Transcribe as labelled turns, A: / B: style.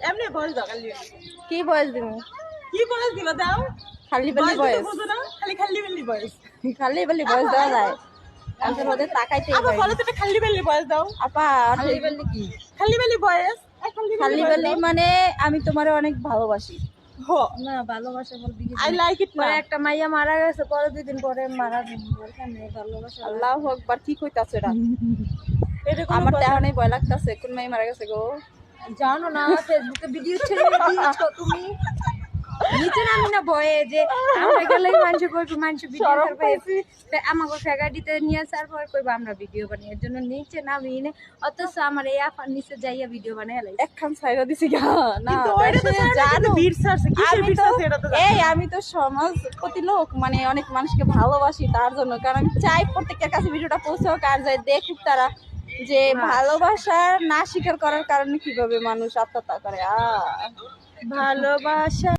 A: এমনি বয়স দাও খালি
B: কি বয়স দিমু
A: কি বয়স দিবা দাও
B: খালি বেলি বয়স
A: বুঝো না খালি বেলি বয়স
B: খালি বেলি বয়স দেওয়া যায় আমাদের ওদের তাকাইতে
A: আপা বলো তো খালি বেলি বয়স দাও
B: আপা খালি বেলি কি
A: খালি বেলি বয়স
B: খালি বেলি মানে আমি তোমারে অনেক ভালোবাসি
A: হো
B: না ভালোবাসা বলবি
A: আই লাইক ইট না
B: একটা মাইয়া মারা গেছে পরে 2 দিন পরে মারা গেছে ভালোবাসা আল্লাহু আকবার কি কইতাছে এটা আমার তো এখনই ভয় লাগতাছে কোন মাই মারা গেছে গো জানো না ফেসবুকে ভিডিও ছেড়ে দিয়েছো তুমি নিচে নামি না ভয়ে যে আমরা গেলে মানুষ ভিডিও করবে আমাকে ফ্যাগাডিতে নিয়ে আসার পর কইবা আমরা ভিডিও বানাই এর জন্য নিচে নামি নে অথচ আমার এই আফার নিচে যাইয়া ভিডিও বানাই লাই একখান ছাইরা দিছি গা না
A: কিন্তু ওইটা তো জানো বীর সারছে কিসের বীর সারছে এটা তো
B: এই আমি তো সমাজ প্রতি লোক মানে অনেক মানুষকে ভালোবাসি তার জন্য কারণ আমি চাই প্রত্যেকের কাছে ভিডিওটা পৌঁছাক আর যায় দেখুক তারা যে ভালোবাসা না স্বীকার করার কারণে কিভাবে মানুষ আত্মহত্যা করে ভালোবাসা